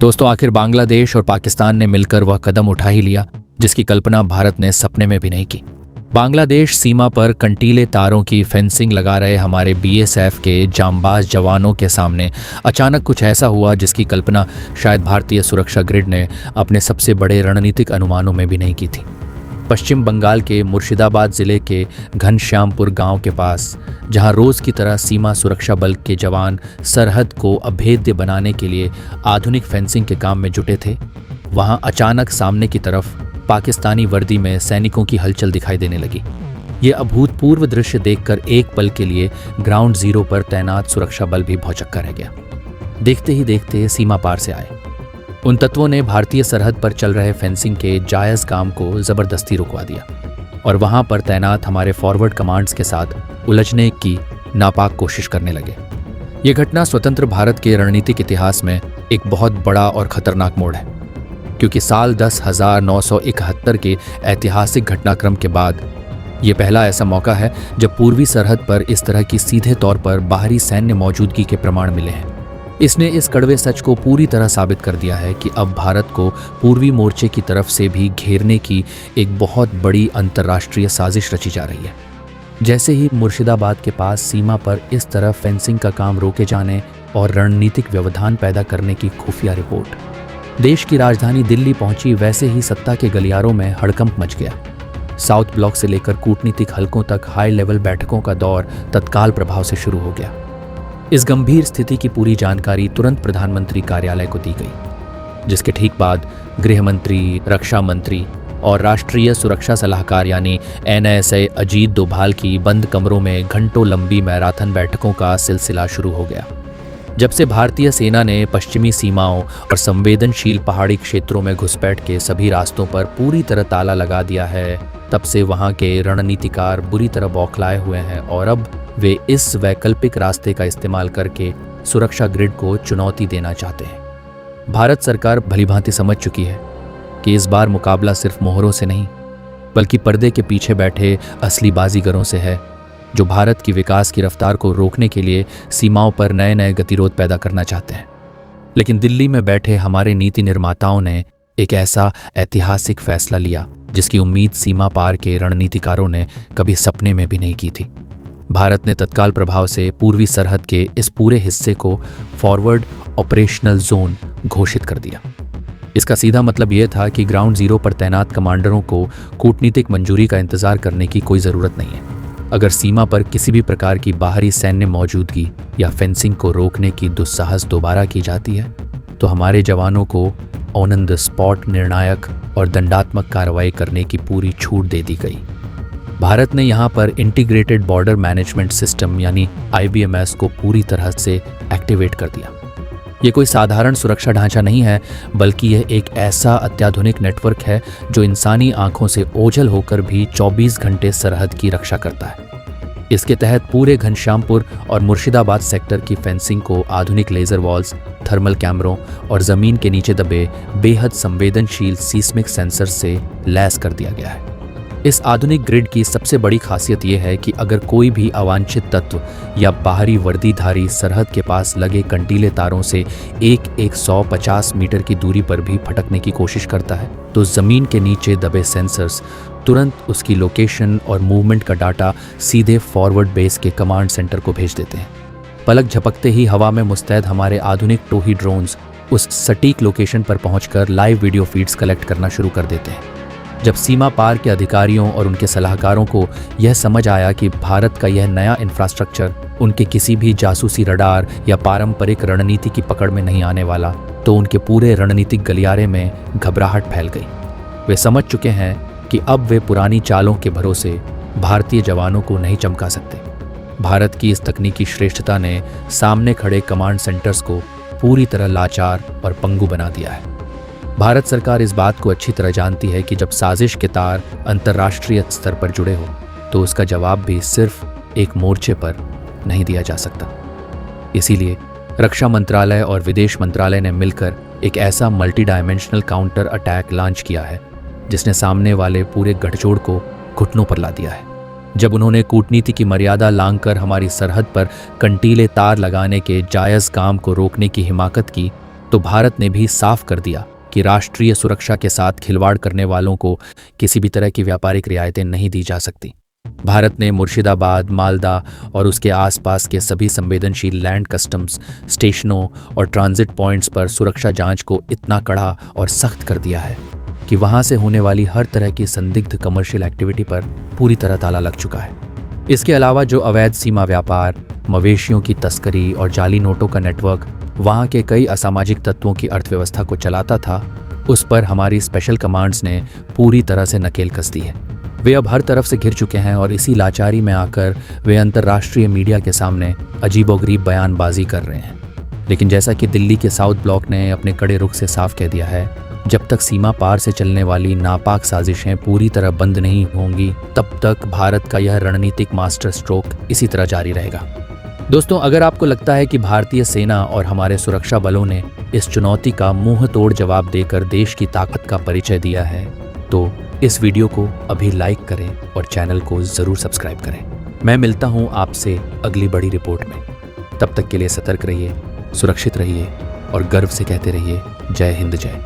दोस्तों, आखिर बांग्लादेश और पाकिस्तान ने मिलकर वह कदम उठा ही लिया जिसकी कल्पना भारत ने सपने में भी नहीं की। बांग्लादेश सीमा पर कंटीले तारों की फेंसिंग लगा रहे हमारे बीएसएफ के जांबाज जवानों के सामने अचानक कुछ ऐसा हुआ जिसकी कल्पना शायद भारतीय सुरक्षा ग्रिड ने अपने सबसे बड़े रणनीतिक अनुमानों में भी नहीं की थी। पश्चिम बंगाल के मुर्शिदाबाद जिले के घनश्यामपुर गांव के पास, जहां रोज की तरह सीमा सुरक्षा बल के जवान सरहद को अभेद्य बनाने के लिए आधुनिक फेंसिंग के काम में जुटे थे, वहां अचानक सामने की तरफ पाकिस्तानी वर्दी में सैनिकों की हलचल दिखाई देने लगी। ये अभूतपूर्व दृश्य देखकर एक पल के लिए ग्राउंड जीरो पर तैनात सुरक्षा बल भी भौचक्का रह गया। देखते ही देखते सीमा पार से आए उन तत्वों ने भारतीय सरहद पर चल रहे फेंसिंग के जायज काम को जबरदस्ती रुकवा दिया और वहां पर तैनात हमारे फॉरवर्ड कमांड्स के साथ उलझने की नापाक कोशिश करने लगे। ये घटना स्वतंत्र भारत के रणनीतिक इतिहास में एक बहुत बड़ा और खतरनाक मोड़ है, क्योंकि साल 10,971 के ऐतिहासिक घटनाक्रम के बाद ये पहला ऐसा मौका है जब पूर्वी सरहद पर इस तरह की सीधे तौर पर बाहरी सैन्य मौजूदगी के प्रमाण मिले हैं। इसने इस कड़वे सच को पूरी तरह साबित कर दिया है कि अब भारत को पूर्वी मोर्चे की तरफ से भी घेरने की एक बहुत बड़ी अंतर्राष्ट्रीय साजिश रची जा रही है। जैसे ही मुर्शिदाबाद के पास सीमा पर इस तरह फेंसिंग का काम रोके जाने और रणनीतिक व्यवधान पैदा करने की खुफिया रिपोर्ट देश की राजधानी दिल्ली पहुंची, वैसे ही सत्ता के गलियारों में हड़कंप मच गया। साउथ ब्लॉक से लेकर कूटनीतिक हलकों तक हाई लेवल बैठकों का दौर तत्काल प्रभाव से शुरू हो गया। इस गंभीर स्थिति की पूरी जानकारी तुरंत प्रधानमंत्री कार्यालय को दी गई, जिसके ठीक बाद गृह मंत्री, रक्षा मंत्री और राष्ट्रीय सुरक्षा सलाहकार यानी NSA अजीत डोभाल की बंद कमरों में घंटों लंबी मैराथन बैठकों का सिलसिला शुरू हो गया। जब से भारतीय सेना ने पश्चिमी सीमाओं और संवेदनशील पहाड़ी क्षेत्रों में घुसपैठ के सभी रास्तों पर पूरी तरह ताला लगा दिया है, तब से वहां के रणनीतिकार बुरी तरह बौखलाए हुए हैं और अब वे इस वैकल्पिक रास्ते का इस्तेमाल करके सुरक्षा ग्रिड को चुनौती देना चाहते हैं। भारत सरकार भलीभांति समझ चुकी है कि इस बार मुकाबला सिर्फ मोहरों से नहीं, बल्कि पर्दे के पीछे बैठे असली बाजीगरों से है, जो भारत की विकास की रफ्तार को रोकने के लिए सीमाओं पर नए नए गतिरोध पैदा करना चाहते हैं। लेकिन दिल्ली में बैठे हमारे नीति निर्माताओं ने एक ऐसा ऐतिहासिक फैसला लिया जिसकी उम्मीद सीमा पार के रणनीतिकारों ने कभी सपने में भी नहीं की थी। भारत ने तत्काल प्रभाव से पूर्वी सरहद के इस पूरे हिस्से को फॉरवर्ड ऑपरेशनल जोन घोषित कर दिया। इसका सीधा मतलब यह था कि ग्राउंड जीरो पर तैनात कमांडरों को कूटनीतिक मंजूरी का इंतजार करने की कोई ज़रूरत नहीं है। अगर सीमा पर किसी भी प्रकार की बाहरी सैन्य मौजूदगी या फेंसिंग को रोकने की दुस्साहस दोबारा की जाती है, तो हमारे जवानों को ऑन द स्पॉट निर्णायक और दंडात्मक कार्रवाई करने की पूरी छूट दे दी गई। भारत ने यहाँ पर इंटीग्रेटेड बॉर्डर मैनेजमेंट सिस्टम यानी IBMS को पूरी तरह से एक्टिवेट कर दिया। ये कोई साधारण सुरक्षा ढांचा नहीं है, बल्कि यह एक ऐसा अत्याधुनिक नेटवर्क है जो इंसानी आंखों से ओझल होकर भी 24 घंटे सरहद की रक्षा करता है। इसके तहत पूरे घनश्यामपुर और मुर्शिदाबाद सेक्टर की फेंसिंग को आधुनिक लेजर वॉल्स, थर्मल कैमरों और जमीन के नीचे दबे बेहद संवेदनशील सीस्मिक सेंसर से लैस कर दिया गया है। इस आधुनिक ग्रिड की सबसे बड़ी खासियत यह है कि अगर कोई भी अवांछित तत्व या बाहरी वर्दीधारी सरहद के पास लगे कंटीले तारों से 150 मीटर की दूरी पर भी फटकने की कोशिश करता है, तो जमीन के नीचे दबे सेंसर्स तुरंत उसकी लोकेशन और मूवमेंट का डाटा सीधे फॉरवर्ड बेस के कमांड सेंटर को भेज देते हैं। पलक झपकते ही हवा में मुस्तैद हमारे आधुनिक टोही ड्रोन्स उस सटीक लोकेशन पर पहुंचकर लाइव वीडियो फीड्स कलेक्ट करना शुरू कर देते हैं। जब सीमा पार के अधिकारियों और उनके सलाहकारों को यह समझ आया कि भारत का यह नया इंफ्रास्ट्रक्चर उनके किसी भी जासूसी रडार या पारंपरिक रणनीति की पकड़ में नहीं आने वाला, तो उनके पूरे रणनीतिक गलियारे में घबराहट फैल गई। वे समझ चुके हैं कि अब वे पुरानी चालों के भरोसे भारतीय जवानों को नहीं चमका सकते। भारत की इस तकनीकी श्रेष्ठता ने सामने खड़े कमांड सेंटर्स को पूरी तरह लाचार और पंगु बना दिया है। भारत सरकार इस बात को अच्छी तरह जानती है कि जब साजिश के तार अंतर्राष्ट्रीय स्तर पर जुड़े हो, तो उसका जवाब भी सिर्फ एक मोर्चे पर नहीं दिया जा सकता। इसीलिए रक्षा मंत्रालय और विदेश मंत्रालय ने मिलकर एक ऐसा multi dimensional counter attack launch किया है जिसने सामने वाले पूरे गठजोड़ को घुटनों पर ला दिया है। जब उन्होंने कूटनीति की मर्यादा लांघकर हमारी सरहद पर कंटीले तार लगाने के जायज़ काम को रोकने की हिमाकत की, तो भारत ने भी साफ कर दिया कि राष्ट्रीय सुरक्षा के साथ खिलवाड़ करने वालों को किसी भी तरह की व्यापारिक रियायतें नहीं दी जा सकती। भारत ने मुर्शिदाबाद, मालदा और उसके आसपास के सभी संवेदनशील लैंड कस्टम्स स्टेशनों और ट्रांजिट पॉइंट्स पर सुरक्षा जांच को इतना कड़ा और सख्त कर दिया है कि वहां से होने वाली हर तरह की संदिग्ध कमर्शियल एक्टिविटी पर पूरी तरह ताला लग चुका है। इसके अलावा जो अवैध सीमा व्यापार, मवेशियों की तस्करी और जाली नोटों का नेटवर्क वहां के कई असामाजिक तत्वों की अर्थव्यवस्था को चलाता था, उस पर हमारी स्पेशल कमांड्स ने पूरी तरह से नकेल कस दी है। वे अब हर तरफ से घिर चुके हैं और इसी लाचारी में आकर वे अंतर्राष्ट्रीय मीडिया के सामने अजीबोगरीब बयानबाजी कर रहे हैं। लेकिन जैसा कि दिल्ली के साउथ ब्लॉक ने अपने कड़े रुख से साफ कह दिया है, जब तक सीमा पार से चलने वाली नापाक साजिशें पूरी तरह बंद नहीं होंगी, तब तक भारत का यह रणनीतिक मास्टर स्ट्रोक इसी तरह जारी रहेगा। दोस्तों, अगर आपको लगता है कि भारतीय सेना और हमारे सुरक्षा बलों ने इस चुनौती का मुंह तोड़ जवाब देकर देश की ताकत का परिचय दिया है, तो इस वीडियो को अभी लाइक करें और चैनल को जरूर सब्सक्राइब करें। मैं मिलता हूं आपसे अगली बड़ी रिपोर्ट में। तब तक के लिए सतर्क रहिए, सुरक्षित रहिए और गर्व से कहते रहिए, जय हिंद जय।